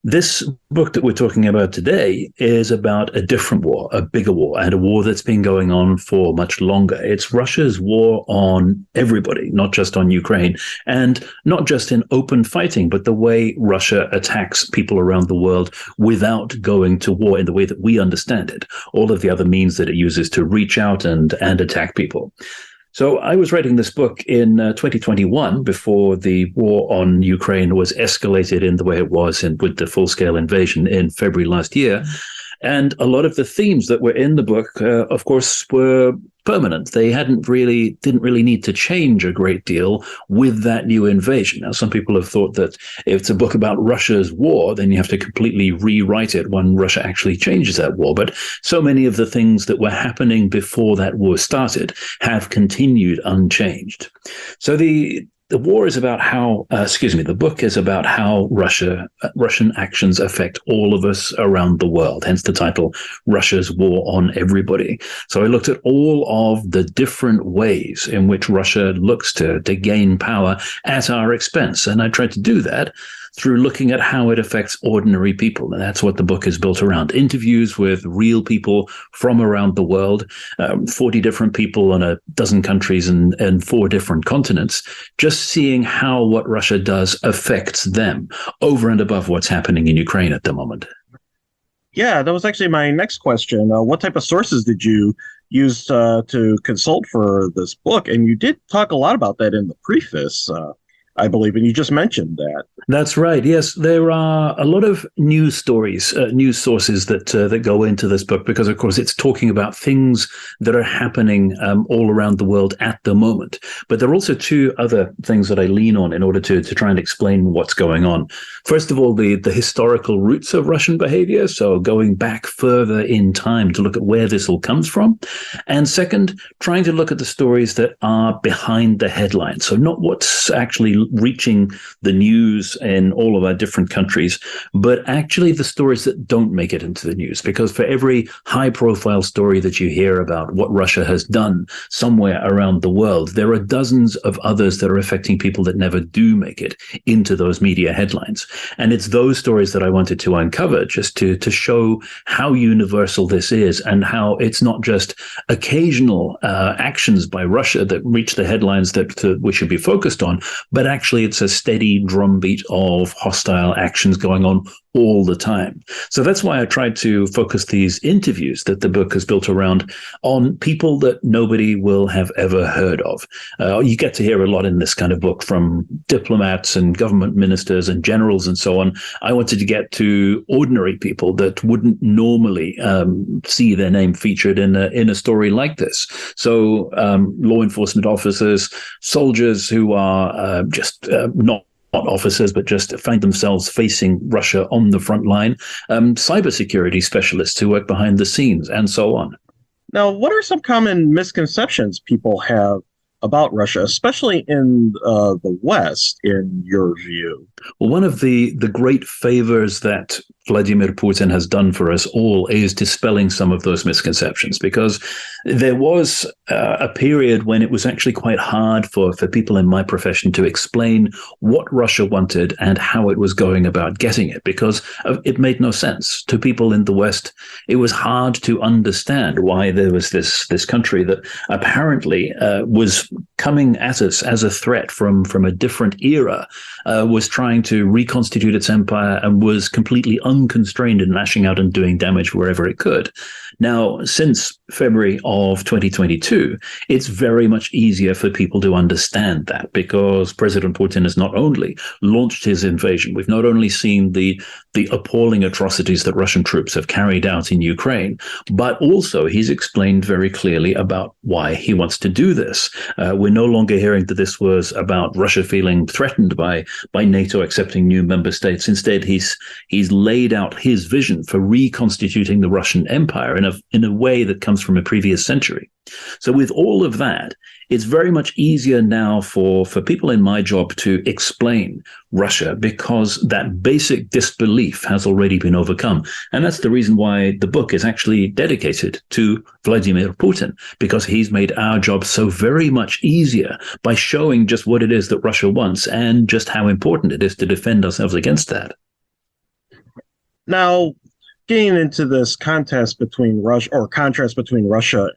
This book that we're talking about today is about a different war, a bigger war, and a war that's been going on for much longer. It's Russia's war on everybody, not just on Ukraine, and not just in open fighting, but the way Russia attacks people around the world without going to war in the way that we understand it. All of the other means that it uses to reach out and attack people. So I was writing this book in 2021 before the war on Ukraine was escalated in the way it was with the full-scale invasion in February last year. And a lot of the themes that were in the book, of course, were permanent. They didn't really need to change a great deal with that new invasion. Now, some people have thought that if it's a book about Russia's war, then you have to completely rewrite it when Russia actually changes that war. But so many of the things that were happening before that war started have continued unchanged. So the war is about the book is about how Russian actions affect all of us around the world, hence the title, Russia's War on Everybody. So I looked at all of the different ways in which Russia looks to gain power at our expense. And I tried to do that through looking at how it affects ordinary people. And that's what the book is built around. Interviews with real people from around the world, 40 different people in a dozen countries and 4 different continents, just seeing how what Russia does affects them over and above what's happening in Ukraine at the moment. Yeah, that was actually my next question. What type of sources did you use to consult for this book? And you did talk a lot about that in the preface, I believe, and you just mentioned that. That's right. Yes, there are a lot of news stories, news sources that go into this book because, of course, it's talking about things that are happening all around the world at the moment. But there are also 2 other things that I lean on in order to try and explain what's going on. First of all, the historical roots of Russian behavior, so going back further in time to look at where this all comes from. And second, trying to look at the stories that are behind the headlines, so not what's actually reaching the news in all of our different countries, but actually the stories that don't make it into the news. Because for every high-profile story that you hear about what Russia has done somewhere around the world, there are dozens of others that are affecting people that never do make it into those media headlines. And it's those stories that I wanted to uncover, just to show how universal this is and how it's not just occasional actions by Russia that reach the headlines that we should be focused on, but actually it's a steady drumbeat of hostile actions going on all the time. So that's why I tried to focus these interviews that the book is built around on people that nobody will have ever heard of. You get to hear a lot in this kind of book from diplomats and government ministers and generals and so on. I wanted to get to ordinary people that wouldn't normally see their name featured in a story like this. So law enforcement officers, soldiers who are not officers, but just find themselves facing Russia on the front line, cybersecurity specialists who work behind the scenes, and so on. Now, what are some common misconceptions people have about Russia, especially in the West, in your view? Well, one of the great favors that Vladimir Putin has done for us all is dispelling some of those misconceptions, because there was a period when it was actually quite hard for people in my profession to explain what Russia wanted and how it was going about getting it, because it made no sense. To people in the West, it was hard to understand why there was this country that apparently was coming at us as a threat from a different era, was trying to reconstitute its empire and was completely unconstrained in lashing out and doing damage wherever it could. Now, since February of 2022, it's very much easier for people to understand that, because President Putin has not only launched his invasion, we've not only seen the appalling atrocities that Russian troops have carried out in Ukraine, but also he's explained very clearly about why he wants to do this. We're no longer hearing that this was about Russia feeling threatened by NATO accepting new member states. Instead, he's laid out his vision for reconstituting the Russian Empire in a way that comes from a previous century. So with all of that, it's very much easier now for people in my job to explain Russia, because that basic disbelief has already been overcome. And that's the reason why the book is actually dedicated to Vladimir Putin, because he's made our job so very much easier by showing just what it is that Russia wants and just how important it is to defend ourselves against that. Now, getting into this contest between Russia or contrast between Russia,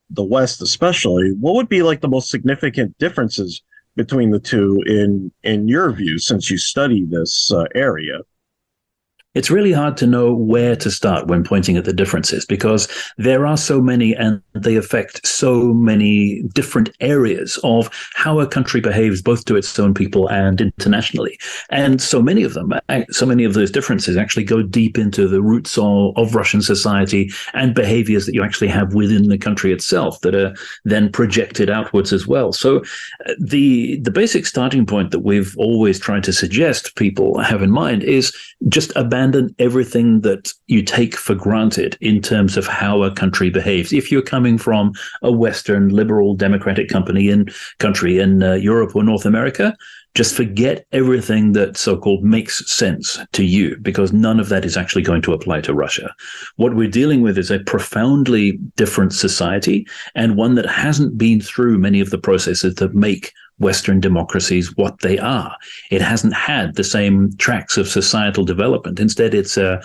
the West especially, what would be like the most significant differences between the two in your view, since you study this area? It's really hard to know where to start when pointing at the differences because there are so many and they affect so many different areas of how a country behaves both to its own people and internationally. And so many of them, so many of those differences actually go deep into the roots of Russian society and behaviors that you actually have within the country itself that are then projected outwards as well. So the basic starting point that we've always tried to suggest people have in mind is just abandon everything that you take for granted in terms of how a country behaves. If you're coming from a Western liberal democratic country in Europe or North America, just forget everything that so-called makes sense to you, because none of that is actually going to apply to Russia. What we're dealing with is a profoundly different society, and one that hasn't been through many of the processes that make Western democracies what they are. It hasn't had the same tracks of societal development. Instead, it's an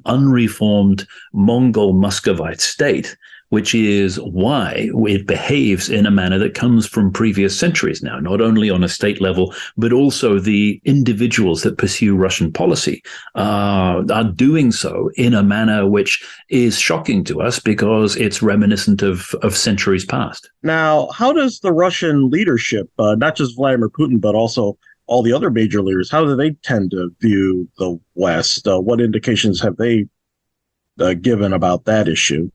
unreformed Mongol Muscovite state, which is why it behaves in a manner that comes from previous centuries now, not only on a state level, but also the individuals that pursue Russian policy are doing so in a manner which is shocking to us because it's reminiscent of centuries past. Now, how does the Russian leadership, not just Vladimir Putin, but also all the other major leaders, how do they tend to view the West? What indications have they given about that issue?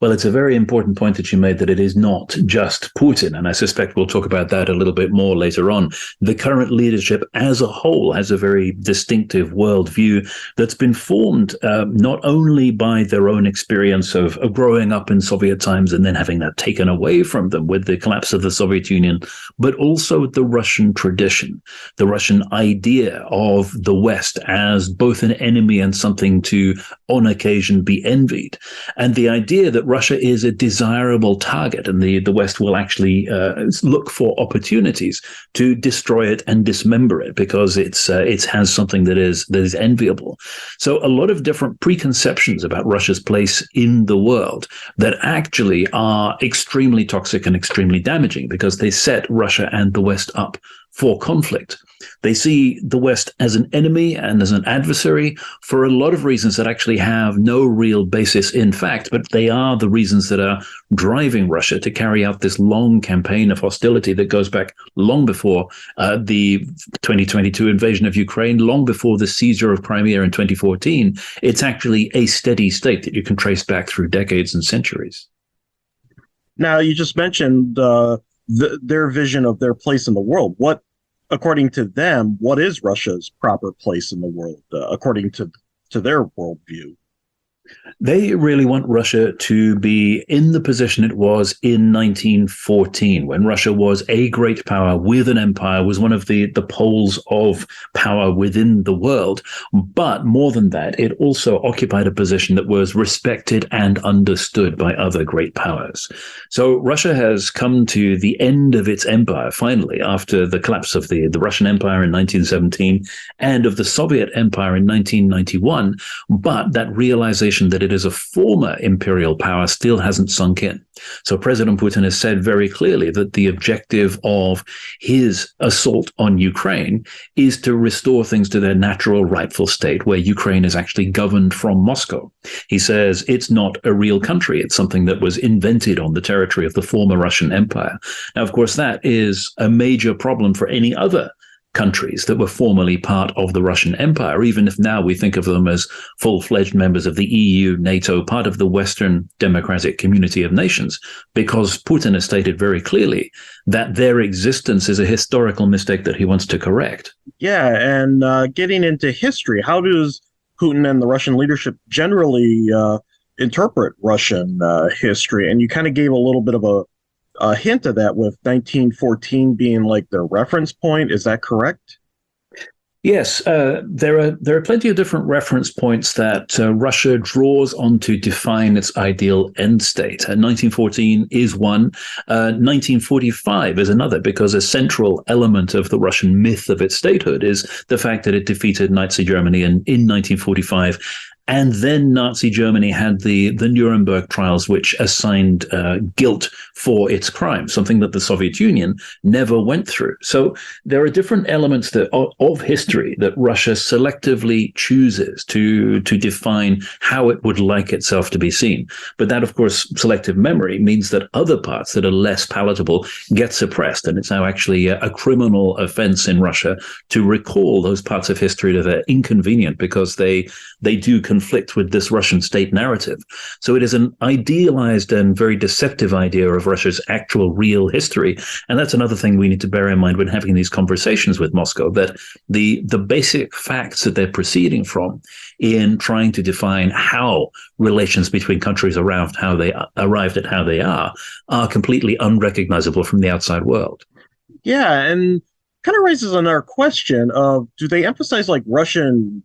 Well, it's a very important point that you made that it is not just Putin, and I suspect we'll talk about that a little bit more later on. The current leadership as a whole has a very distinctive worldview that's been formed not only by their own experience of growing up in Soviet times and then having that taken away from them with the collapse of the Soviet Union, but also the Russian tradition, the Russian idea of the West as both an enemy and something to, on occasion, be envied. And the idea that Russia is a desirable target and the West will actually look for opportunities to destroy it and dismember it because it has something that is enviable. So a lot of different preconceptions about Russia's place in the world that actually are extremely toxic and extremely damaging because they set Russia and the West up for conflict. They see the West as an enemy and as an adversary for a lot of reasons that actually have no real basis in fact, but they are the reasons that are driving Russia to carry out this long campaign of hostility that goes back long before the 2022 invasion of Ukraine, long before the seizure of Crimea in 2014. It's actually a steady state that you can trace back through decades and centuries. Now, you just mentioned their vision of their place in the world. What, according to them, what is Russia's proper place in the world, according to their worldview? They really want Russia to be in the position it was in 1914, when Russia was a great power with an empire, was one of the poles of power within the world. But more than that, it also occupied a position that was respected and understood by other great powers. So Russia has come to the end of its empire, finally, after the collapse of the Russian Empire in 1917 and of the Soviet Empire in 1991. But that realization that it is a former imperial power still hasn't sunk in. So President Putin has said very clearly that the objective of his assault on Ukraine is to restore things to their natural rightful state, where Ukraine is actually governed from Moscow. He says it's not a real country. It's something that was invented on the territory of the former Russian Empire. Now, of course, that is a major problem for any other countries that were formerly part of the Russian Empire, even if now we think of them as full-fledged members of the EU, NATO, part of the Western democratic community of nations, because Putin has stated very clearly that their existence is a historical mistake that he wants to correct. Yeah, and getting into history, how does Putin and the Russian leadership generally interpret Russian history? And you kind of gave a little bit of a hint of that with 1914 being like their reference point. Is that correct? Yes, there are plenty of different reference points that Russia draws on to define its ideal end state. 1914 is one. 1945 is another, because a central element of the Russian myth of its statehood is the fact that it defeated Nazi Germany in 1945. And then Nazi Germany had the Nuremberg trials, which assigned guilt for its crimes, something that the Soviet Union never went through. So there are different elements of history that Russia selectively chooses to define how it would like itself to be seen. But that, of course, selective memory means that other parts that are less palatable get suppressed. And it's now actually a criminal offense in Russia to recall those parts of history that are inconvenient, because they do conflict with this Russian state narrative. So it is an idealized and very deceptive idea of Russia's actual real history. And that's another thing we need to bear in mind when having these conversations with Moscow, that the basic facts that they're proceeding from in trying to define how relations between countries arrived at how they are completely unrecognizable from the outside world. Yeah, and kind of raises another question of, do they emphasize like Russian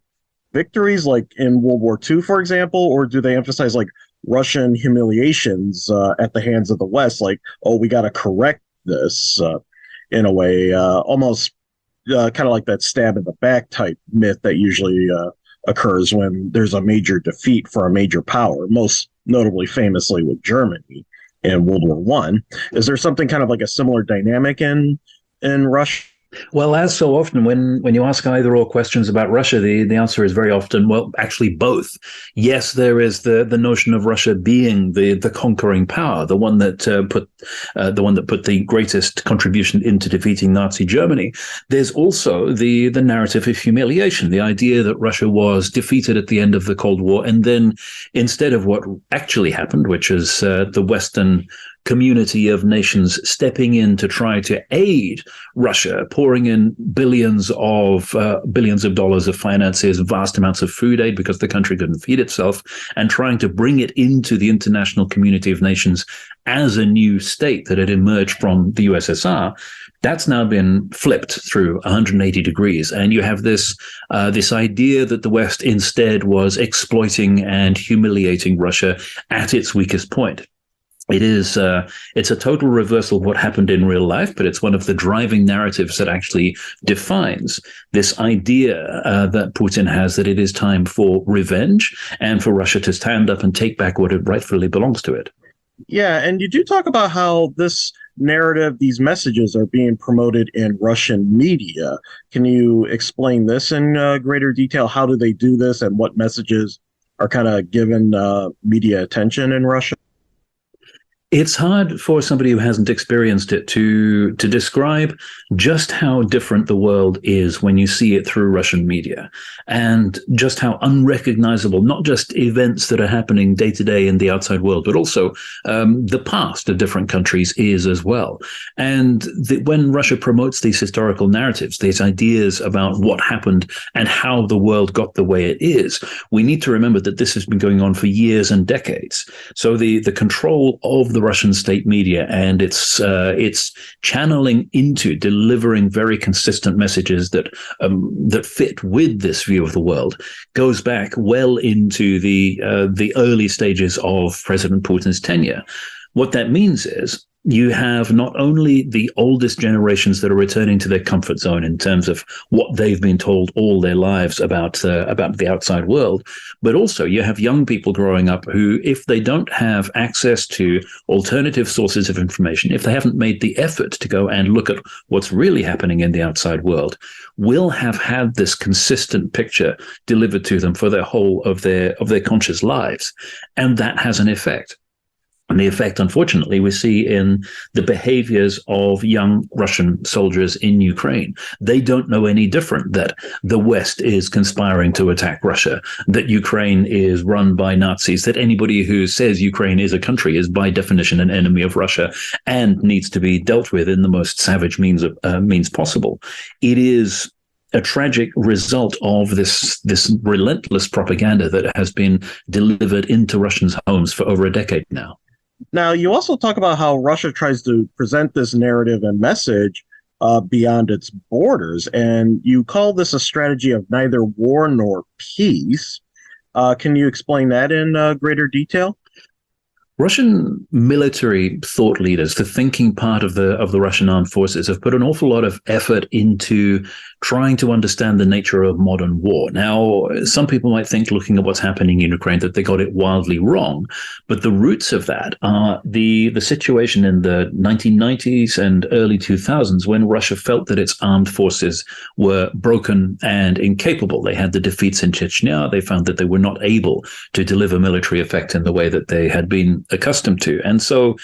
victories like in World War II, for example, or do they emphasize like Russian humiliations at the hands of the West, like, oh, we got to correct this in a way, almost kind of like that stab in the back type myth that usually occurs when there's a major defeat for a major power, most notably famously with Germany in World War One. Is there something kind of like a similar dynamic in Russia? Well, as so often, when you ask either or questions about Russia, the answer is very often, well, actually both. Yes, there is the notion of Russia being the conquering power, the one that put the greatest contribution into defeating Nazi Germany. There's also the narrative of humiliation, the idea that Russia was defeated at the end of the Cold War, and then instead of what actually happened, which is the Western community of nations stepping in to try to aid Russia, pouring in billions of dollars of finances, vast amounts of food aid because the country couldn't feed itself, and trying to bring it into the international community of nations as a new state that had emerged from the USSR. That's now been flipped through 180 degrees. And you have this idea that the West instead was exploiting and humiliating Russia at its weakest point. It's a total reversal of what happened in real life, but it's one of the driving narratives that actually defines this idea that Putin has, that it is time for revenge and for Russia to stand up and take back what it rightfully belongs to it. Yeah, and you do talk about how this narrative, these messages are being promoted in Russian media. Can you explain this in greater detail? How do they do this, and what messages are kind of given media attention in Russia? It's hard for somebody who hasn't experienced it to describe just how different the world is when you see it through Russian media, and just how unrecognizable not just events that are happening day to day in the outside world, but also the past of different countries is as well. And when Russia promotes these historical narratives, these ideas about what happened and how the world got the way it is, we need to remember that this has been going on for years and decades. So the control of the Russian state media and its channeling into delivering very consistent messages that fit with this view of the world goes back well into the early stages of President Putin's tenure. What that means is you have not only the oldest generations that are returning to their comfort zone in terms of what they've been told all their lives about the outside world, but also you have young people growing up who, if they don't have access to alternative sources of information, if they haven't made the effort to go and look at what's really happening in the outside world, will have had this consistent picture delivered to them for their whole of their conscious lives. And that has an effect. And the effect, unfortunately, we see in the behaviors of young Russian soldiers in Ukraine. They don't know any different that the West is conspiring to attack Russia, that Ukraine is run by Nazis, that anybody who says Ukraine is a country is by definition an enemy of Russia and needs to be dealt with in the most savage means possible. It is a tragic result of this relentless propaganda that has been delivered into Russians' homes for over a decade now. Now, you also talk about how Russia tries to present this narrative and message beyond its borders. And you call this a strategy of neither war nor peace. Can you explain that in greater detail? Russian military thought leaders, the thinking part of the Russian armed forces, have put an awful lot of effort into trying to understand the nature of modern war. Now, some people might think, looking at what's happening in Ukraine, that they got it wildly wrong, but the roots of that are the situation in the 1990s and early 2000s when Russia felt that its armed forces were broken and incapable. They had the defeats in Chechnya. They found that they were not able to deliver military effect in the way that they had been accustomed to. And so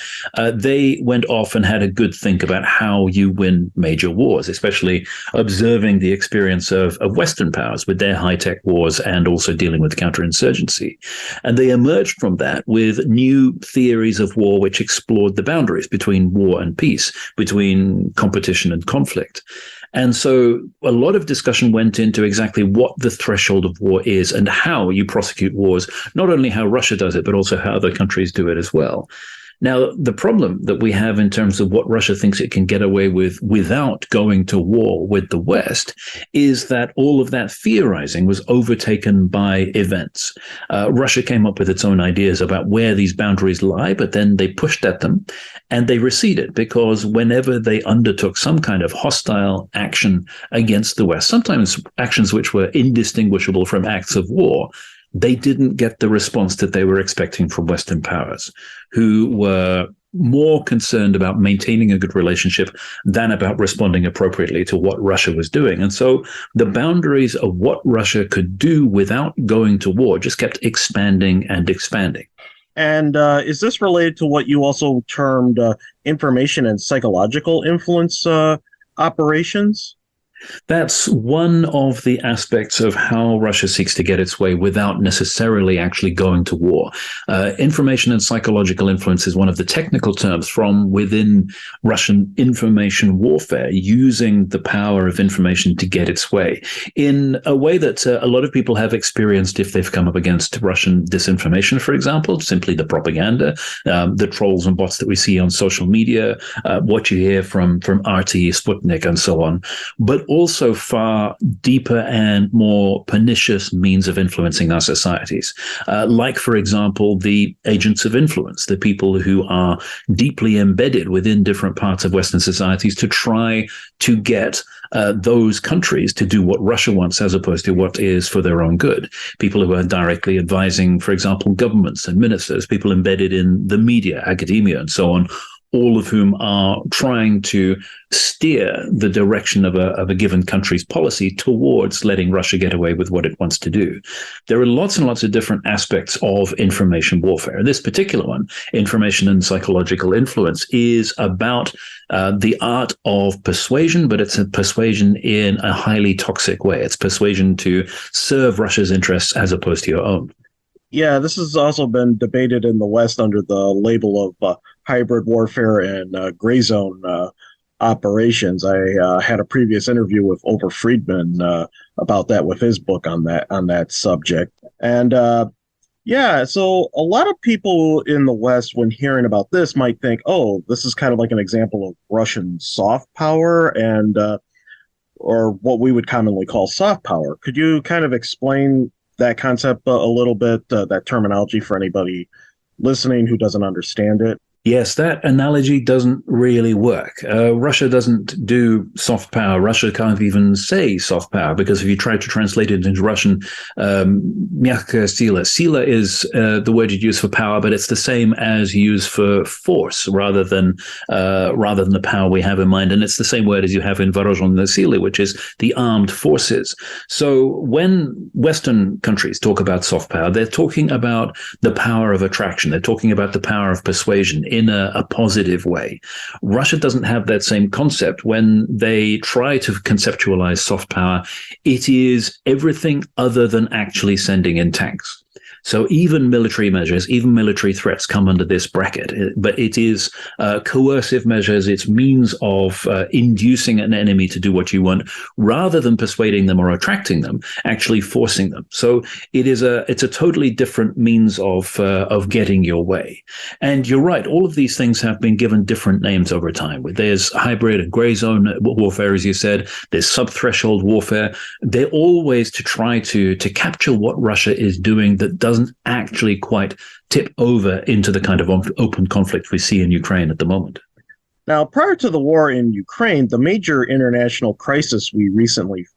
they went off and had a good think about how you win major wars, especially observing the experience of Western powers with their high-tech wars and also dealing with counterinsurgency. And they emerged from that with new theories of war which explored the boundaries between war and peace, between competition and conflict. And so a lot of discussion went into exactly what the threshold of war is and how you prosecute wars, not only how Russia does it, but also how other countries do it as well. Now, the problem that we have in terms of what Russia thinks it can get away with without going to war with the West is that all of that theorizing was overtaken by events. Russia came up with its own ideas about where these boundaries lie, but then they pushed at them and they receded because whenever they undertook some kind of hostile action against the West, sometimes actions which were indistinguishable from acts of war, they didn't get the response that they were expecting from Western powers, who were more concerned about maintaining a good relationship than about responding appropriately to what Russia was doing. And so the boundaries of what Russia could do without going to war just kept expanding and expanding. And is this related to what you also termed information and psychological influence operations? That's one of the aspects of how Russia seeks to get its way without necessarily actually going to war. Information and psychological influence is one of the technical terms from within Russian information warfare, using the power of information to get its way in a way that a lot of people have experienced if they've come up against Russian disinformation, for example, simply the propaganda, the trolls and bots that we see on social media, what you hear from RT, Sputnik, and so on. But also far deeper and more pernicious means of influencing our societies. Like, for example, the agents of influence, the people who are deeply embedded within different parts of Western societies to try to get those countries to do what Russia wants as opposed to what is for their own good. People who are directly advising, for example, governments and ministers, people embedded in the media, academia, and so on, all of whom are trying to steer the direction of a given country's policy towards letting Russia get away with what it wants to do. There are lots and lots of different aspects of information warfare. This particular one, information and psychological influence, is about the art of persuasion, but it's a persuasion in a highly toxic way. It's persuasion to serve Russia's interests as opposed to your own. Yeah, this has also been debated in the West under the label of hybrid warfare and gray zone operations. I had a previous interview with Ofer Friedman about that with his book on that subject. And yeah, so a lot of people in the West, when hearing about this, might think, "Oh, this is kind of like an example of Russian soft power and or what we would commonly call soft power." Could you kind of explain that concept a little bit, that terminology for anybody listening who doesn't understand it? Yes, that analogy doesn't really work. Russia doesn't do soft power. Russia can't even say soft power because if you try to translate it into Russian, мягкая сила. Sila is the word you'd use for power, but it's the same as you use for force rather than the power we have in mind. And it's the same word as you have in вооруженные силы, which is the armed forces. So when Western countries talk about soft power, they're talking about the power of attraction. They're talking about the power of persuasion in a positive way. Russia doesn't have that same concept. When they try to conceptualize soft power, it is everything other than actually sending in tanks. So even military measures, even military threats come under this bracket. But it is coercive measures. It's means of inducing an enemy to do what you want, rather than persuading them or attracting them, actually forcing them. So it's a totally different means of getting your way. And you're right, all of these things have been given different names over time. There's hybrid and gray zone warfare, as you said. There's sub-threshold warfare. They're all ways to try to capture what Russia is doing that doesn't actually quite tip over into the kind of open conflict we see in Ukraine at the moment. Now, prior to the war in Ukraine, the major international crisis we recently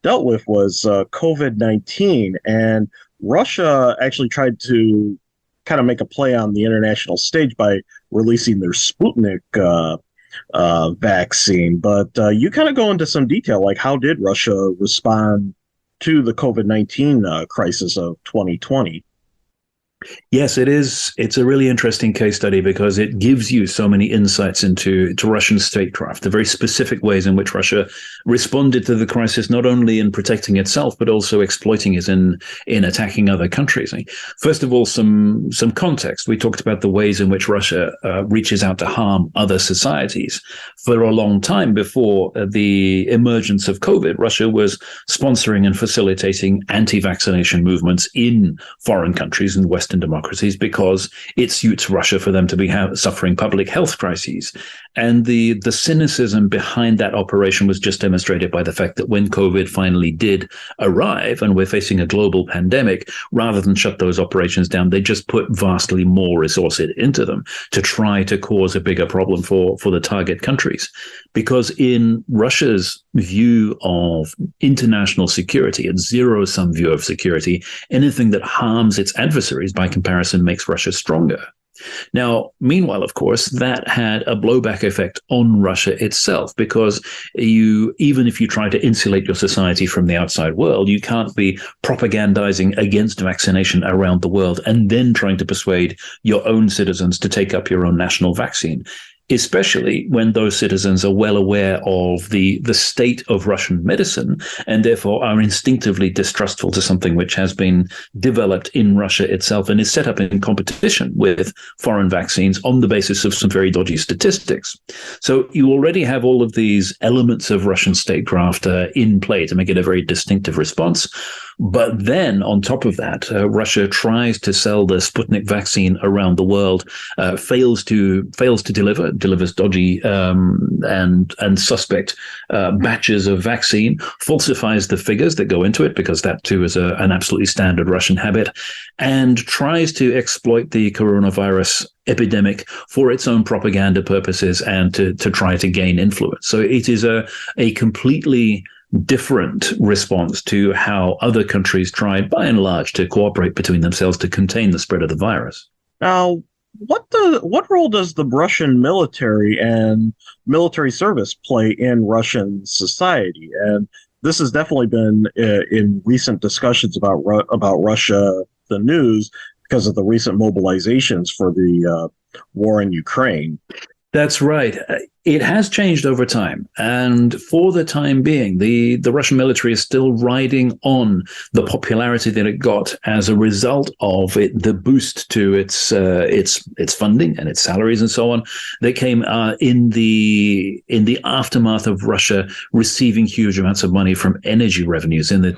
dealt with was COVID-19, and Russia actually tried to kind of make a play on the international stage by releasing their Sputnik vaccine. But you kind of go into some detail, like how did Russia respond to the COVID-19 crisis of 2020? Yes, it is. It's a really interesting case study because it gives you so many insights into Russian statecraft, the very specific ways in which Russia responded to the crisis, not only in protecting itself, but also exploiting it in attacking other countries. First of all, some context. We talked about the ways in which Russia reaches out to harm other societies. For a long time before the emergence of COVID, Russia was sponsoring and facilitating anti-vaccination movements in foreign countries and Western democracies because it suits Russia for them to be suffering public health crises. And the cynicism behind that operation was just demonstrated by the fact that when COVID finally did arrive and we're facing a global pandemic, rather than shut those operations down, they just put vastly more resources into them to try to cause a bigger problem for the target countries. Because in Russia's view of international security, its zero-sum view of security, anything that harms its adversaries by comparison makes Russia stronger. Now, meanwhile, of course, that had a blowback effect on Russia itself, because even if you try to insulate your society from the outside world, you can't be propagandizing against vaccination around the world and then trying to persuade your own citizens to take up your own national vaccine, especially when those citizens are well aware of the state of Russian medicine and therefore are instinctively distrustful to something which has been developed in Russia itself and is set up in competition with foreign vaccines on the basis of some very dodgy statistics. So you already have all of these elements of Russian statecraft in play to make it a very distinctive response. But then on top of that, Russia tries to sell the Sputnik vaccine around the world, fails to deliver, delivers dodgy and suspect batches of vaccine, falsifies the figures that go into it, because that too is an absolutely standard Russian habit, and tries to exploit the coronavirus epidemic for its own propaganda purposes and to try to gain influence. So it is a completely different response to how other countries tried, by and large, to cooperate between themselves to contain the spread of the virus. Now, what role does the Russian military and military service play in Russian society? And this has definitely been in recent discussions about Russia, the news, because of the recent mobilizations for the war in Ukraine. That's right. It has changed over time. And for the time being, the Russian military is still riding on the popularity that it got as a result of the boost to its funding and its salaries and so on that came in the aftermath of Russia receiving huge amounts of money from energy revenues in the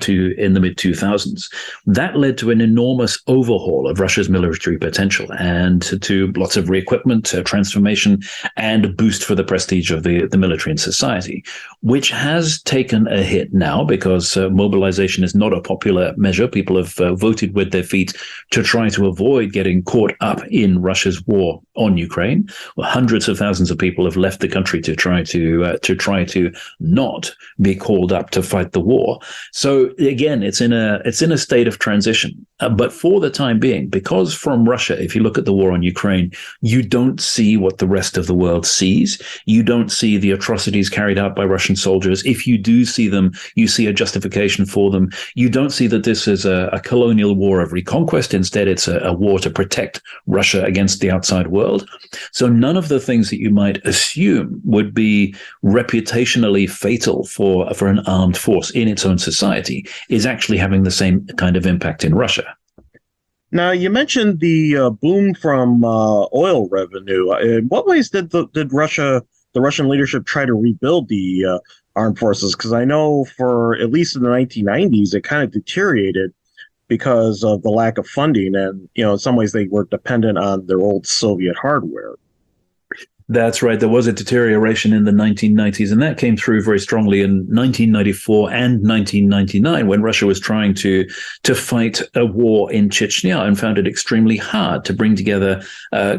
mid-2000s. That led to an enormous overhaul of Russia's military potential and to lots of re-equipment, transformation, and a boost for the prestige of the military and society, which has taken a hit now because mobilization is not a popular measure. People have voted with their feet to try to avoid getting caught up in Russia's war on Ukraine. Well, hundreds of thousands of people have left the country to try to not be called up to fight the war. So again, it's in a state of transition. But for the time being, because from Russia, if you look at the war on Ukraine, you don't see what the rest of the world sees. You don't see the atrocities carried out by Russian soldiers. If you do see them, you see a justification for them. You don't see that this is a colonial war of reconquest. Instead, it's a war to protect Russia against the outside world. So none of the things that you might assume would be reputationally fatal for an armed force in its own society is actually having the same kind of impact in Russia. Now, you mentioned the boom from oil revenue. In what ways did the Russian leadership, try to rebuild the armed forces? Because I know for at least in the 1990s, it kind of deteriorated because of the lack of funding, and in some ways they were dependent on their old Soviet hardware. That's right. There was a deterioration in the 1990s, and that came through very strongly in 1994 and 1999 when Russia was trying to fight a war in Chechnya and found it extremely hard to bring together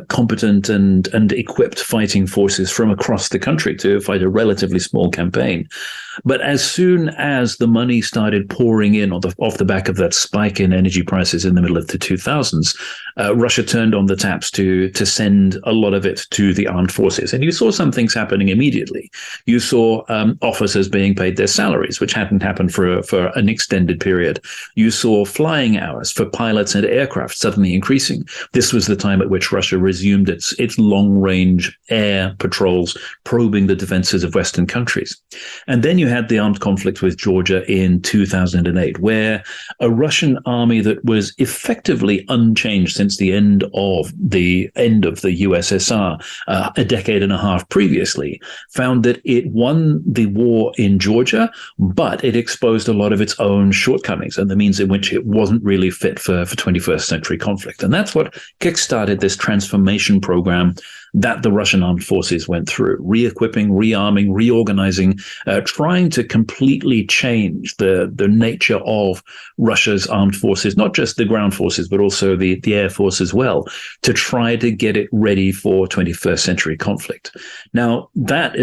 competent and equipped fighting forces from across the country to fight a relatively small campaign. But as soon as the money started pouring in off the back of that spike in energy prices in the middle of the 2000s, Russia turned on the taps to send a lot of it to the armed forces. And you saw some things happening immediately. You saw officers being paid their salaries, which hadn't happened for an extended period. You saw flying hours for pilots and aircraft suddenly increasing. This was the time at which Russia resumed its long-range air patrols, probing the defenses of Western countries. And then you had the armed conflict with Georgia in 2008, where a Russian army that was effectively unchanged since the end of the USSR a decade and a half previously, found that it won the war in Georgia, but it exposed a lot of its own shortcomings and the means in which it wasn't really fit for 21st century conflict. And that's what kickstarted this transformation program that the Russian armed forces went through, re-equipping, rearming, reorganizing, trying to completely change the nature of Russia's armed forces, not just the ground forces, but also the air force as well, to try to get it ready for 21st century conflict. Now, that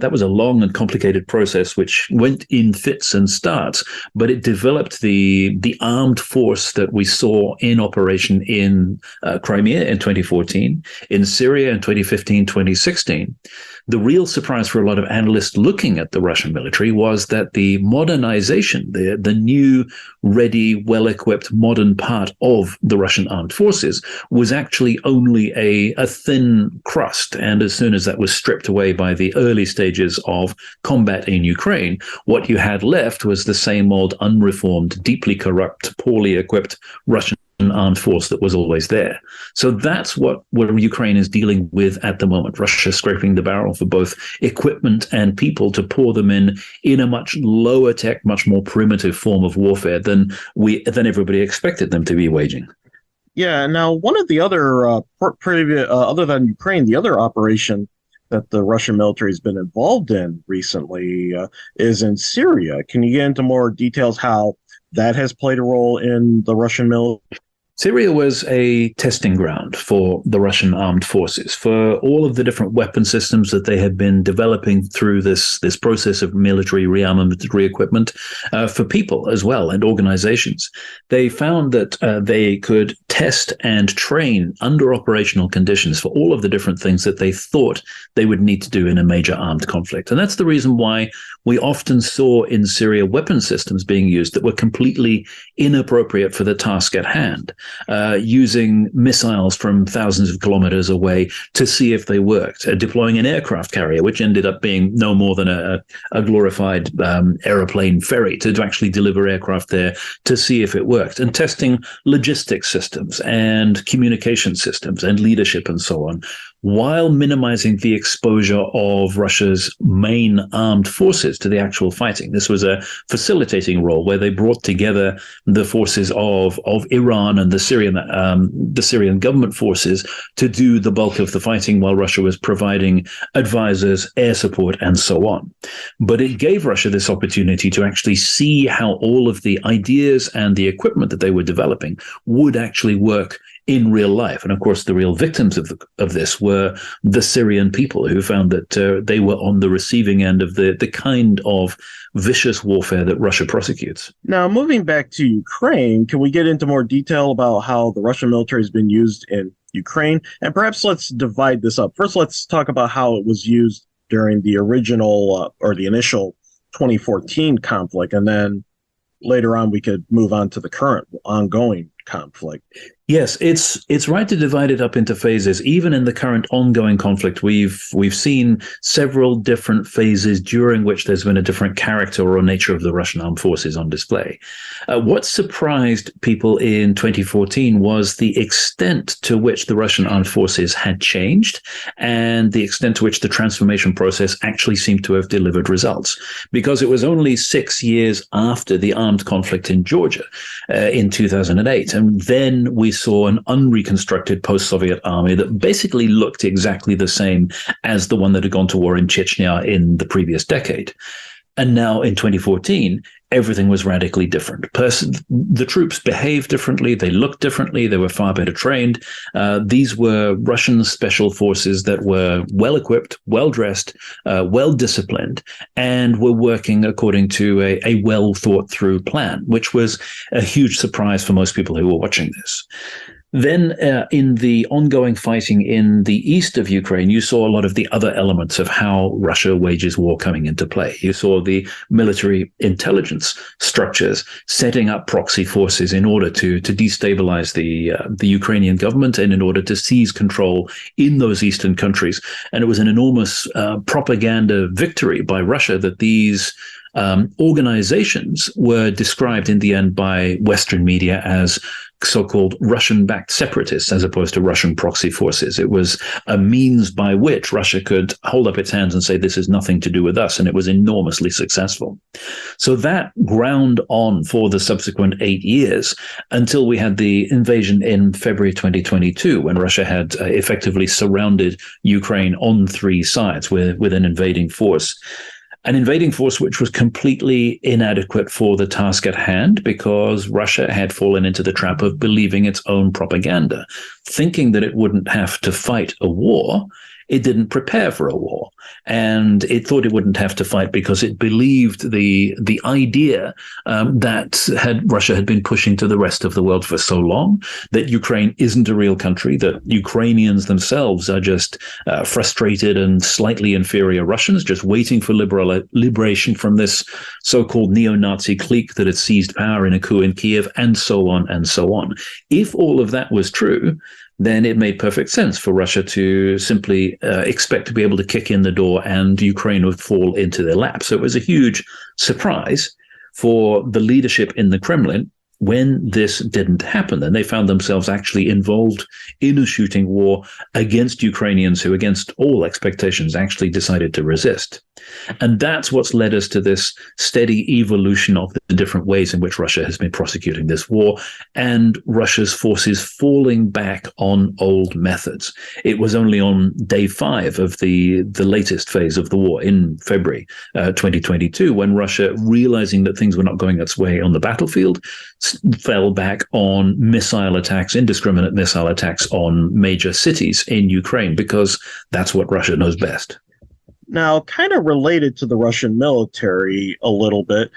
was a long and complicated process which went in fits and starts, but it developed the armed force that we saw in operation in Crimea in 2014, in Syria in 2015, 2016. The real surprise for a lot of analysts looking at the Russian military was that the modernization, the new, ready, well-equipped, modern part of the Russian armed forces was actually only a thin crust. And as soon as that was stripped away by the early stages of combat in Ukraine, what you had left was the same old unreformed, deeply corrupt, poorly equipped Russian armed force that was always there. So that's what Ukraine is dealing with at the moment. Russia scraping the barrel for both equipment and people to pour them in a much lower tech, much more primitive form of warfare than everybody expected them to be waging. Yeah. Now, one of the other other than Ukraine, the other operation that the Russian military has been involved in recently is in Syria. Can you get into more details how that has played a role in the Russian military? Syria was a testing ground for the Russian armed forces, for all of the different weapon systems that they had been developing through this process of military rearmament, re-equipment, for people as well and organizations. They found that they could test and train under operational conditions for all of the different things that they thought they would need to do in a major armed conflict. And that's the reason why we often saw in Syria weapon systems being used that were completely inappropriate for the task at hand. Using missiles from thousands of kilometers away to see if they worked, deploying an aircraft carrier, which ended up being no more than a glorified aeroplane ferry to actually deliver aircraft there to see if it worked, and testing logistics systems and communication systems and leadership and so on, while minimizing the exposure of Russia's main armed forces to the actual fighting. This was a facilitating role where they brought together the forces of Iran and the Syrian government forces to do the bulk of the fighting, while Russia was providing advisors, air support, and so on. But it gave Russia this opportunity to actually see how all of the ideas and the equipment that they were developing would actually work in real life. And of course, the real victims of this were the Syrian people, who found that they were on the receiving end of the kind of vicious warfare that Russia prosecutes. Now, moving back to Ukraine, can we get into more detail about how the Russian military has been used in Ukraine? And perhaps let's divide this up. First, let's talk about how it was used during the original or the initial 2014 conflict. And then later on, we could move on to the current ongoing conflict. Yes, it's right to divide it up into phases. Even in the current ongoing conflict, we've seen several different phases during which there's been a different character or nature of the Russian armed forces on display. What surprised people in 2014 was the extent to which the Russian armed forces had changed and the extent to which the transformation process actually seemed to have delivered results. Because it was only 6 years after the armed conflict in Georgia in 2008, and then we saw an unreconstructed post-Soviet army that basically looked exactly the same as the one that had gone to war in Chechnya in the previous decade. And now in 2014, everything was radically different. The troops behaved differently. They looked differently. They were far better trained. These were Russian special forces that were well-equipped, well-dressed, well-disciplined, and were working according to a well-thought-through plan, which was a huge surprise for most people who were watching this. Then in the ongoing fighting in the east of Ukraine, you saw a lot of the other elements of how Russia wages war coming into play. You saw the military intelligence structures setting up proxy forces in order to destabilize the Ukrainian government and in order to seize control in those eastern countries. And it was an enormous propaganda victory by Russia that these organizations were described in the end by Western media as so-called Russian-backed separatists as opposed to Russian proxy forces. It was a means by which Russia could hold up its hands and say, this has nothing to do with us, and it was enormously successful. So that ground on for the subsequent 8 years until we had the invasion in February 2022, when Russia had effectively surrounded Ukraine on 3 sides with an invading force. An invading force which was completely inadequate for the task at hand because Russia had fallen into the trap of believing its own propaganda, thinking that it wouldn't have to fight a war. It didn't prepare for a war, and it thought it wouldn't have to fight because it believed the idea that Russia had been pushing to the rest of the world for so long, that Ukraine isn't a real country, that Ukrainians themselves are just frustrated and slightly inferior Russians, just waiting for liberation from this so-called neo-Nazi clique that had seized power in a coup in Kiev, and so on and so on. If all of that was true, then it made perfect sense for Russia to simply expect to be able to kick in the door and Ukraine would fall into their lap. So it was a huge surprise for the leadership in the Kremlin when this didn't happen. And they found themselves actually involved in a shooting war against Ukrainians who, against all expectations, actually decided to resist. And that's what's led us to this steady evolution of the different ways in which Russia has been prosecuting this war and Russia's forces falling back on old methods. It was only on day 5 of the latest phase of the war in February 2022 when Russia, realizing that things were not going its way on the battlefield, fell back on missile attacks, indiscriminate missile attacks on major cities in Ukraine, because that's what Russia knows best. Now, kind of related to the Russian military a little bit,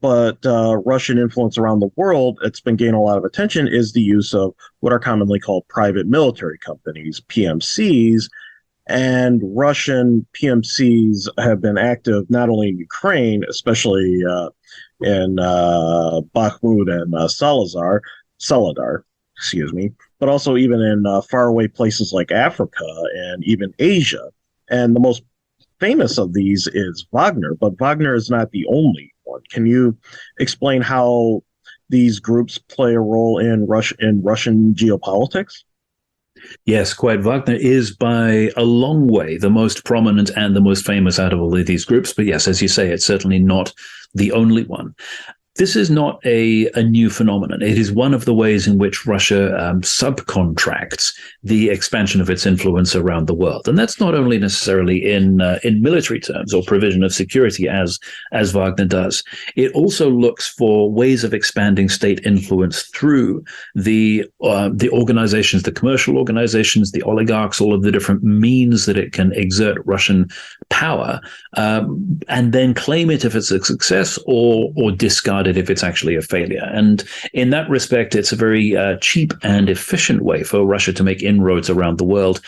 but Russian influence around the world, it's been gaining a lot of attention, is the use of what are commonly called private military companies, PMCs. And Russian PMCs have been active not only in Ukraine, especially in Bakhmut and Soledar, but also even in faraway places like Africa and even Asia. And the most famous of these is Wagner, but Wagner is not the only one. Can you explain how these groups play a role in Russian geopolitics? Yes, quite. Wagner is by a long way the most prominent and the most famous out of all of these groups. But yes, as you say, it's certainly not the only one. This is not a new phenomenon. It is one of the ways in which Russia subcontracts the expansion of its influence around the world. And that's not only necessarily in military terms or provision of security as Wagner does. It also looks for ways of expanding state influence through the organizations, the commercial organizations, the oligarchs, all of the different means that it can exert Russian power, and then claim it if it's a success or discard about it if it's actually a failure. And in that respect, it's a very cheap and efficient way for Russia to make inroads around the world,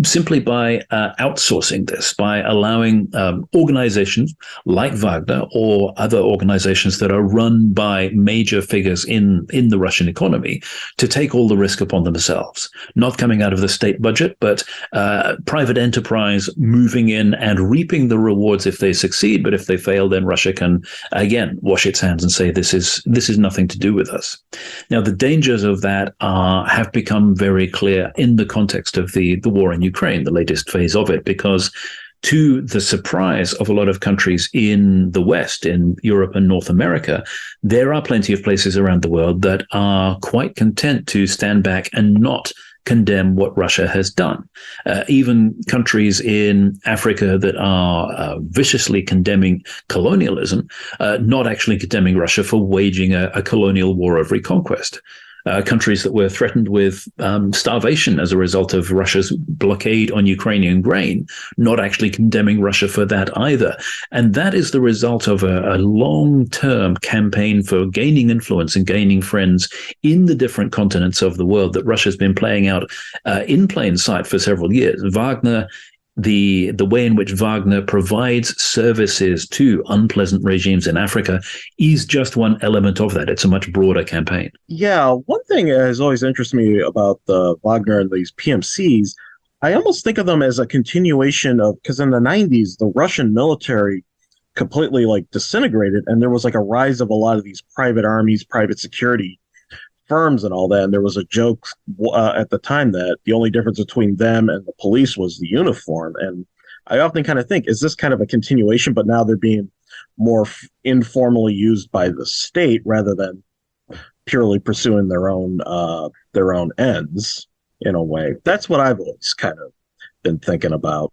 simply by outsourcing this, by allowing organizations like Wagner or other organizations that are run by major figures in the Russian economy to take all the risk upon themselves, not coming out of the state budget, but private enterprise moving in and reaping the rewards if they succeed. But if they fail, then Russia can again wash its hands and say this is nothing to do with us. Now, the dangers of that have become very clear in the context of the war in Ukraine, the latest phase of it, because to the surprise of a lot of countries in the West, in Europe and North America, there are plenty of places around the world that are quite content to stand back and not condemn what Russia has done. Even countries in Africa that are viciously condemning colonialism, not actually condemning Russia for waging a colonial war of reconquest. Countries that were threatened with starvation as a result of Russia's blockade on Ukrainian grain, not actually condemning Russia for that either. And that is the result of a long-term campaign for gaining influence and gaining friends in the different continents of the world that Russia's been playing out in plain sight for several years. Wagner, the way in which Wagner provides services to unpleasant regimes in Africa is just one element of that. It's a much broader campaign. Yeah, one thing that has always interested me about the Wagner and these PMCs, I almost think of them as a continuation of, because in the 90s, the Russian military completely disintegrated, and there was a rise of a lot of these private armies, private security firms and all that. And there was a joke at the time that the only difference between them and the police was the uniform. And I often kind of think, is this kind of a continuation, but now they're being more informally used by the state rather than purely pursuing their own ends in a way? That's what I've always kind of been thinking about.